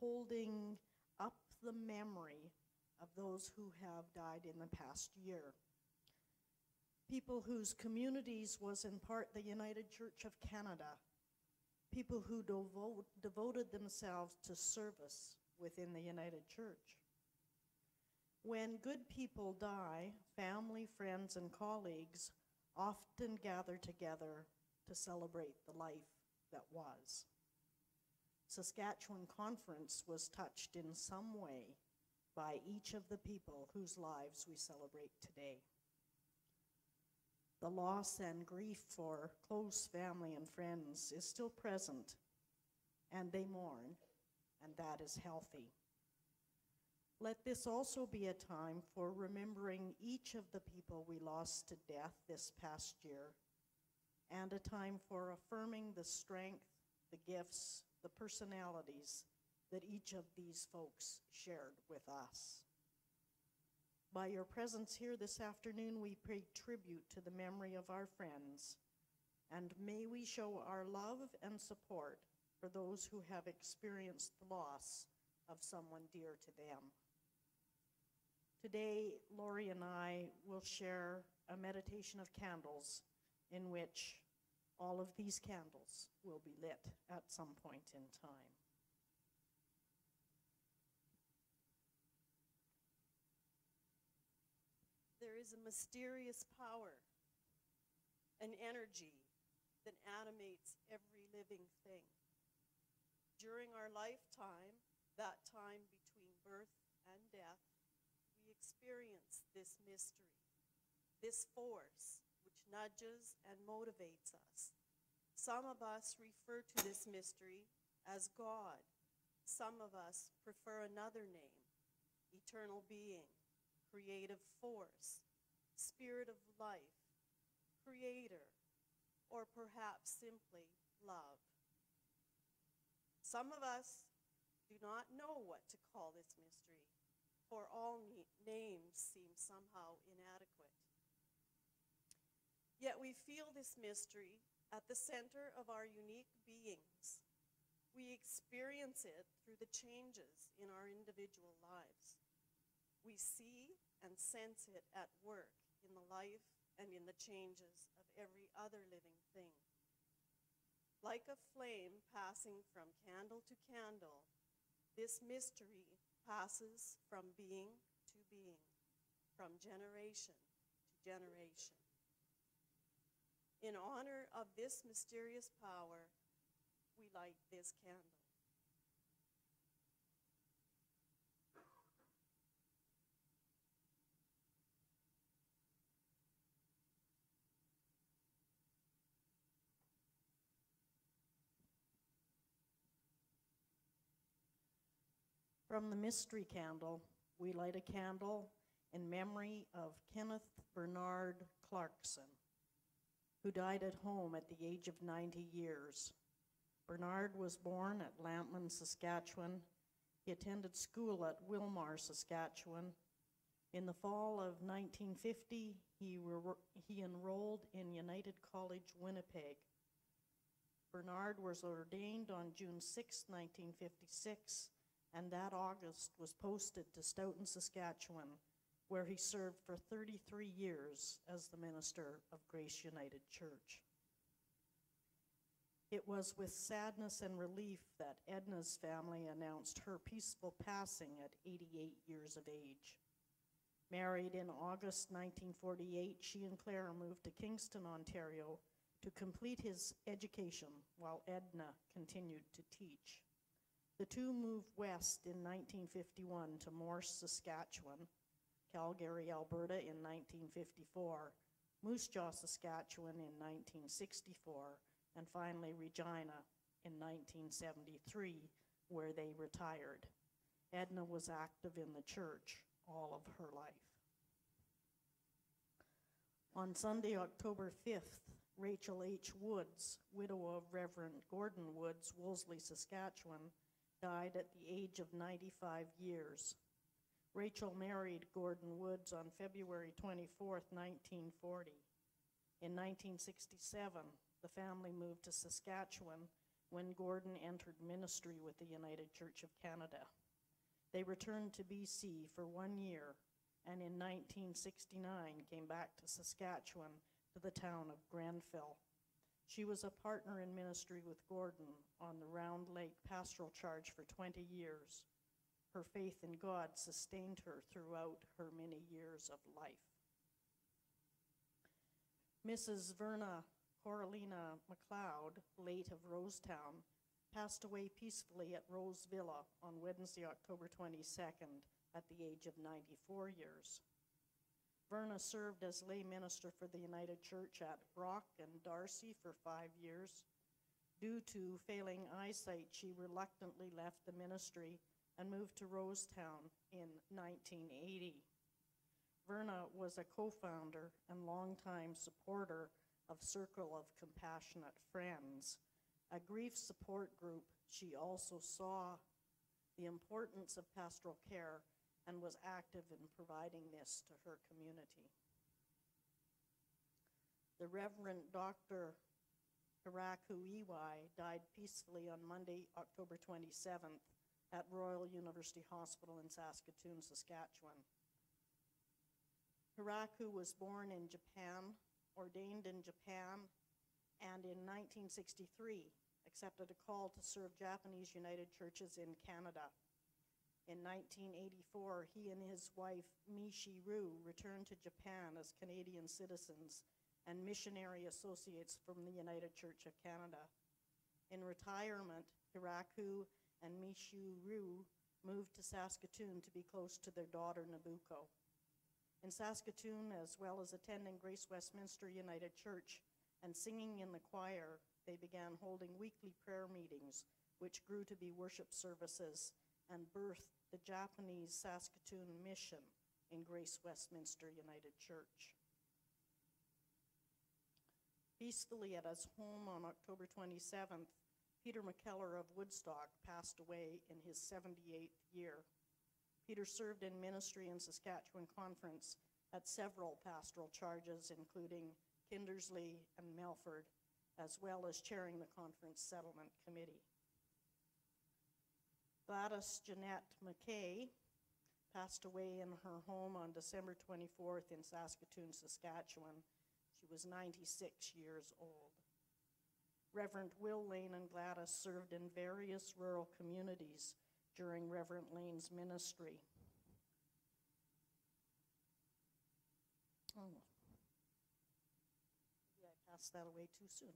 holding up the memory of those who have died in the past year. People whose communities was in part the United Church of Canada. People who devoted themselves to service within the United Church. When good people die, family, friends, and colleagues often gather together to celebrate the life that was. Saskatchewan Conference was touched in some way by each of the people whose lives we celebrate today. The loss and grief for close family and friends is still present, and they mourn, and that is healthy. Let this also be a time for remembering each of the people we lost to death this past year, and a time for affirming the strength, the gifts, the personalities that each of these folks shared with us. By your presence here this afternoon, we pay tribute to the memory of our friends, and may we show our love and support for those who have experienced the loss of someone dear to them. Today, Lori and I will share a meditation of candles in which all of these candles will be lit at some point in time. There is a mysterious power, an energy that animates every living thing. During our lifetime, that time between birth and death, we experience this mystery, this force which nudges and motivates us. Some of us refer to this mystery as God. Some of us prefer another name, eternal being, creative force, spirit of life, creator, or perhaps simply love. Some of us do not know what to call this mystery, for all names seem somehow inadequate. Yet we feel this mystery at the center of our unique beings. We experience it through the changes in our individual lives. We see and sense it at work in the life and in the changes of every other living thing. Like a flame passing from candle to candle, this mystery passes from being to being, from generation to generation. In honor of this mysterious power, we light this candle. From the mystery candle, we light a candle in memory of Kenneth Bernard Clarkson, who died at home at the age of 90 years. Bernard was born at Lampman, Saskatchewan. He attended school at Wilmar, Saskatchewan. In the fall of 1950, he enrolled in United College, Winnipeg. Bernard was ordained on June 6, 1956, and that August was posted to Stoughton, Saskatchewan, where he served for 33 years as the minister of Grace United Church. It was with sadness and relief that Edna's family announced her peaceful passing at 88 years of age. Married in August 1948, she and Claire moved to Kingston, Ontario to complete his education while Edna continued to teach. The two moved west in 1951 to Morse, Saskatchewan, Calgary, Alberta in 1954, Moose Jaw, Saskatchewan in 1964, and finally Regina in 1973, where they retired. Edna was active in the church all of her life. On Sunday, October 5th, Rachel H. Woods, widow of Reverend Gordon Woods, Wolseley, Saskatchewan, died at the age of 95 years. Rachel married Gordon Woods on February 24, 1940. In 1967, the family moved to Saskatchewan when Gordon entered ministry with the United Church of Canada. They returned to BC for 1 year, and in 1969 came back to Saskatchewan to the town of Grenfell. She was a partner in ministry with Gordon on the Round Lake pastoral charge for 20 years. Her faith in God sustained her throughout her many years of life. Mrs. Verna Coralina McLeod, late of Rosetown, passed away peacefully at Rose Villa on Wednesday, October 22nd, at the age of 94 years. Verna served as lay minister for the United Church at Brock and Darcy for 5 years. Due to failing eyesight, she reluctantly left the ministry and moved to Rosetown in 1980. Verna was a co-founder and longtime supporter of Circle of Compassionate Friends, a grief support group. She also saw the importance of pastoral care and was active in providing this to her community. The Reverend Dr. Hiraku Iwai died peacefully on Monday, October 27th at Royal University Hospital in Saskatoon, Saskatchewan. Hiraku was born in Japan, ordained in Japan, and in 1963 accepted a call to serve Japanese United Churches in Canada. In 1984, he and his wife, Michiru, returned to Japan as Canadian citizens and missionary associates from the United Church of Canada. In retirement, Hiraku and Michiru moved to Saskatoon to be close to their daughter, Nabucco. In Saskatoon, as well as attending Grace Westminster United Church and singing in the choir, they began holding weekly prayer meetings, which grew to be worship services and birthed the Japanese Saskatoon mission in Grace Westminster United Church. Peacefully at his home on October 27th, Peter McKellar of Woodstock passed away in his 78th year. Peter served in ministry in Saskatchewan Conference at several pastoral charges, including Kindersley and Melford, as well as chairing the Conference Settlement Committee. Gladys Jeanette McKay passed away in her home on December 24th in Saskatoon, Saskatchewan. She was 96 years old. Reverend Will Lane and Gladys served in various rural communities during Reverend Lane's ministry. Oh, maybe I passed that away too soon.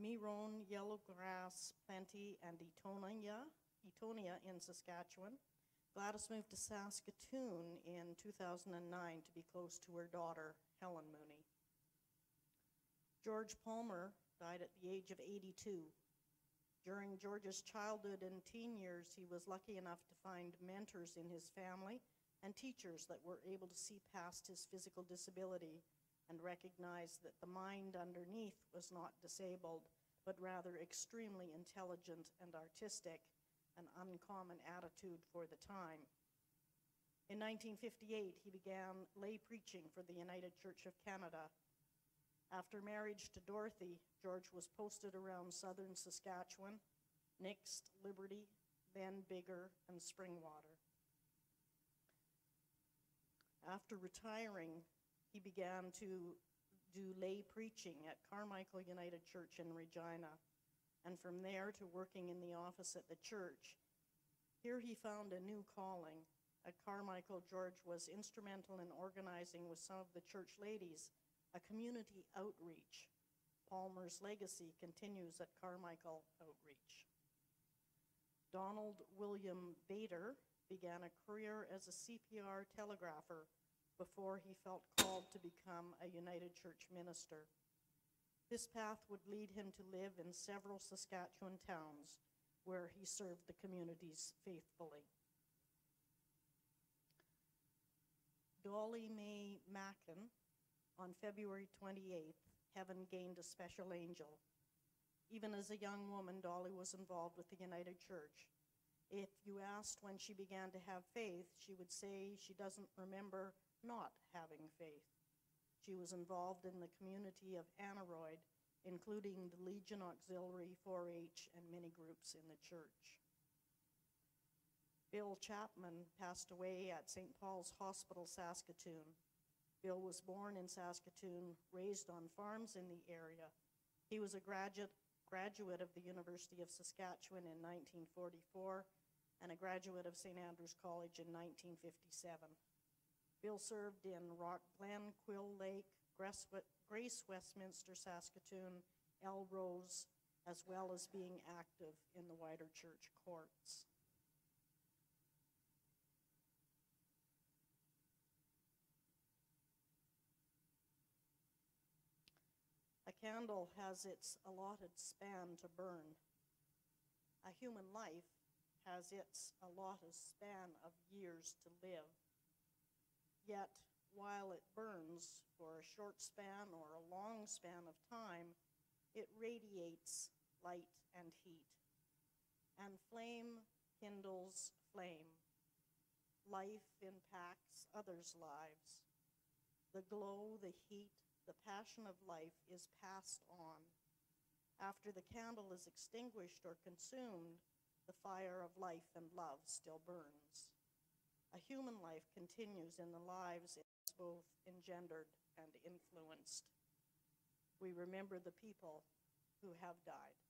Meron, Yellowgrass, Plenty, and Etonia in Saskatchewan. Gladys moved to Saskatoon in 2009 to be close to her daughter, Helen Mooney. George Palmer died at the age of 82. During George's childhood and teen years, he was lucky enough to find mentors in his family and teachers that were able to see past his physical disability and recognize that the mind underneath was not disabled, but rather extremely intelligent and artistic, an uncommon attitude for the time. In 1958, he began lay preaching for the United Church of Canada. After marriage to Dorothy, George was posted around southern Saskatchewan, Nixt, Liberty, then Bigger, and Springwater. After retiring, he began to do lay preaching at Carmichael United Church in Regina, and from there to working in the office at the church. Here he found a new calling. At Carmichael, George was instrumental in organizing with some of the church ladies a community outreach. Palmer's legacy continues at Carmichael Outreach. Donald William Bader began a career as a CPR telegrapher before he felt called to become a United Church minister. This path would lead him to live in several Saskatchewan towns where he served the communities faithfully. Dolly Mae Mackin, on February 28th, heaven gained a special angel. Even as a young woman, Dolly was involved with the United Church. If you asked when she began to have faith, she would say she doesn't remember not having faith. She was involved in the community of Anaroyd including the Legion Auxiliary, 4-H, and many groups in the church. Bill Chapman passed away at St. Paul's Hospital, Saskatoon. Bill was born in Saskatoon, raised on farms in the area. He was a graduate of the University of Saskatchewan in 1944 and a graduate of St. Andrew's College in 1957. Bill served in Rock Glen, Quill Lake, Grace Westminster, Saskatoon, Elrose, as well as being active in the wider church courts. A candle has its allotted span to burn. A human life has its allotted span of years to live. Yet, while it burns for a short span or a long span of time, it radiates light and heat. And flame kindles flame. Life impacts others' lives. The glow, the heat, the passion of life is passed on. After the candle is extinguished or consumed, the fire of life and love still burns. A human life continues in the lives it has both engendered and influenced. We remember the people who have died.